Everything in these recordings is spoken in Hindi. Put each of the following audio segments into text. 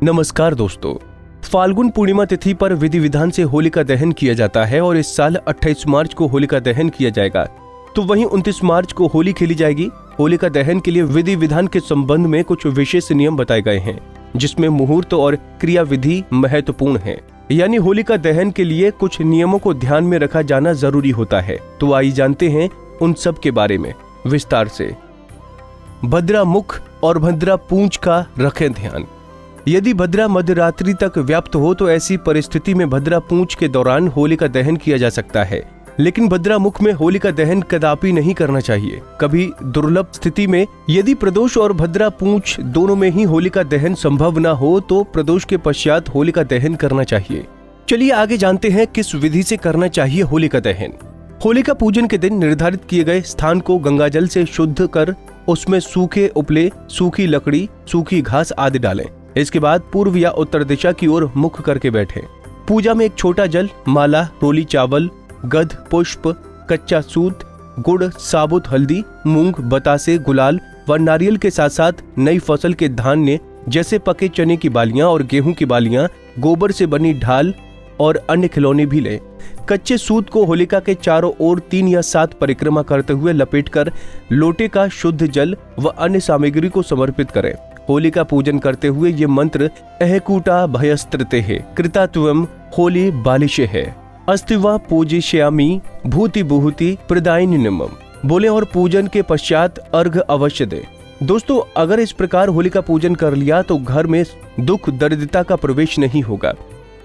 नमस्कार दोस्तों, फाल्गुन पूर्णिमा तिथि पर विधि विधान से होलिका दहन किया जाता है और इस साल 28 मार्च को होलिका दहन किया जाएगा। तो वहीं 29 मार्च को होली खेली जाएगी। होलिका दहन के लिए विधि विधान के संबंध में कुछ विशेष नियम बताए गए हैं, जिसमें मुहूर्त और क्रिया विधि महत्वपूर्ण है। यानी होलिका दहन के लिए कुछ नियमों को ध्यान में रखा जाना जरूरी होता है। तो आइए जानते हैं उन सब के बारे में विस्तार से। भद्रा मुख और भद्रा पूंछ का रखें ध्यान। यदि भद्रा मध्यरात्रि तक व्याप्त हो तो ऐसी परिस्थिति में भद्रा पूंछ के दौरान होलिका दहन किया जा सकता है, लेकिन भद्रा मुख में होलिका दहन कदापि नहीं करना चाहिए। कभी दुर्लभ स्थिति में यदि प्रदोष और भद्रा पूंछ दोनों में ही होलिका दहन संभव न हो तो प्रदोष के पश्चात होलिका दहन करना चाहिए। चलिए आगे जानते हैं किस विधि से करना चाहिए होलिका दहन। होलिका पूजन के दिन निर्धारित किए गए स्थान को गंगाजल से शुद्ध कर उसमें सूखे उपले, सूखी लकड़ी, सूखी घास आदि डालें। इसके बाद पूर्व या उत्तर दिशा की ओर मुख करके बैठें। पूजा में एक छोटा जल, माला, रोली चावल, गध, पुष्प, कच्चा सूत, गुड़, साबुत हल्दी, मूंग, बतासे, गुलाल व नारियल के साथ साथ नई फसल के धान्य जैसे पके चने की बालियां और गेहूं की बालियां, गोबर से बनी ढाल और अन्य खिलौने भी लें। कच्चे सूत को होलिका के चारों ओर 3 या 7 परिक्रमा करते हुए लपेटकर लोटे का शुद्ध जल व अन्य सामग्री को समर्पित करें। होलिका पूजन करते हुए ये मंत्र अहकूटा भयस्त्रते है, कृतात्वम होली बालिशे है, अस्तिवा पूजिष्यामि भूति भूति प्रदायिनीनम बोले और पूजन के पश्चात अर्घ अवश्य दे। दोस्तों, अगर इस प्रकार होलिका पूजन कर लिया तो घर में दुख दरिद्रता का प्रवेश नहीं होगा।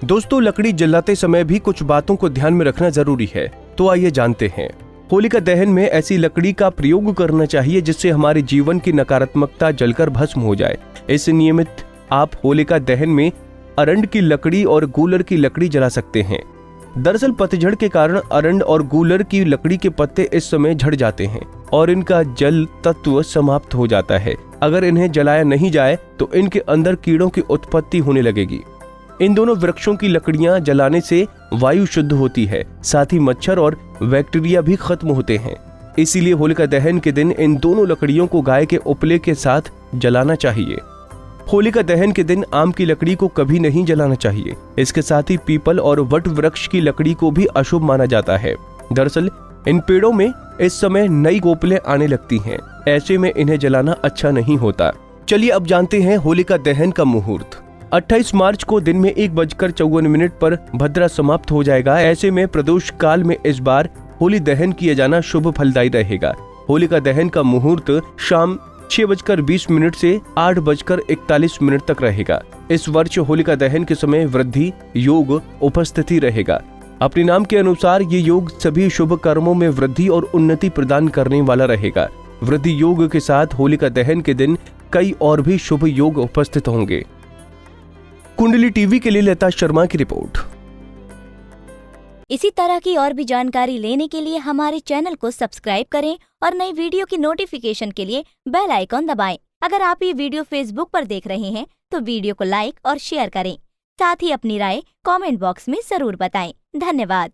दोस्तों, लकड़ी जलाते समय भी कुछ बातों को ध्यान में रखना जरूरी है। तो आइए जानते हैं। होलिका दहन में ऐसी लकड़ी का प्रयोग करना चाहिए जिससे हमारे जीवन की नकारात्मकता जलकर भस्म हो जाए। इस नियमित आप होलिका दहन में अरंड की लकड़ी और गूलर की लकड़ी जला सकते हैं। दरअसल पतझड़ के कारण अरंड और गूलर की लकड़ी के पत्ते इस समय झड़ जाते हैं और इनका जल तत्व समाप्त हो जाता है। अगर इन्हें जलाया नहीं जाए तो इनके अंदर कीड़ों की उत्पत्ति होने लगेगी। इन दोनों वृक्षों की लकड़ियां जलाने से वायु शुद्ध होती है, साथ ही मच्छर और बैक्टीरिया भी खत्म होते हैं। इसीलिए होलिका दहन के दिन इन दोनों लकड़ियों को गाय के उपले के साथ जलाना चाहिए। होलिका दहन के दिन आम की लकड़ी को कभी नहीं जलाना चाहिए। इसके साथ ही पीपल और वट वृक्ष की लकड़ी को भी अशुभ माना जाता है। दरअसल इन पेड़ों में इस समय नई कोपलें आने लगती हैं, ऐसे में इन्हें जलाना अच्छा नहीं होता। चलिए अब जानते हैं होलिका दहन का मुहूर्त। 28 मार्च को दिन में 1:54 पर भद्रा समाप्त हो जाएगा। ऐसे में प्रदोष काल में इस बार होली दहन किया जाना शुभ फलदायी रहेगा। होलिका दहन का मुहूर्त शाम 6:20 से 8:41 तक रहेगा। इस वर्ष होलिका दहन के समय वृद्धि योग उपस्थिति रहेगा। अपने नाम के अनुसार ये योग सभी शुभ कर्मों में वृद्धि और उन्नति प्रदान करने वाला रहेगा। वृद्धि योग के साथ होलिका दहन के दिन कई और भी शुभ योग उपस्थित होंगे। कुंडली टीवी के लिए लता शर्मा की रिपोर्ट। इसी तरह की और भी जानकारी लेने के लिए हमारे चैनल को सब्सक्राइब करें और नई वीडियो की नोटिफिकेशन के लिए बेल आइकॉन दबाएं। अगर आप ये वीडियो फेसबुक पर देख रहे हैं तो वीडियो को लाइक और शेयर करें। साथ ही अपनी राय कमेंट बॉक्स में जरूर बताएं। धन्यवाद।